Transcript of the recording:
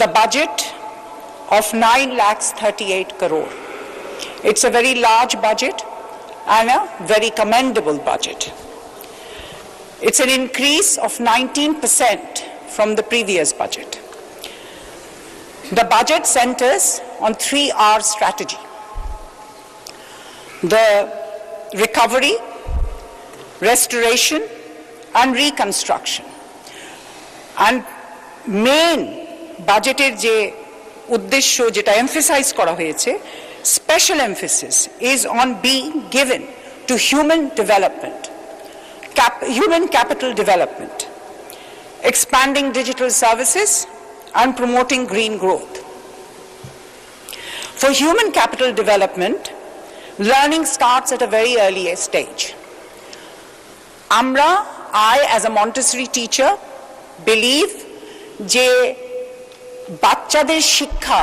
the budget of 9,38 crore. It's a very large budget and a very commendable budget. It's an increase of 19% from the previous budget. The budget centers on 3R strategy: the recovery, restoration, and reconstruction. And main budgeter je uddeshyo jeta emphasize kora hoyeche, special emphasis is on being given to human development, human capital development, expanding digital services, and promoting green growth. For human capital development, learning starts at a very early stage. I as a Montessori teacher believe যে বাচ্চাদের শিক্ষা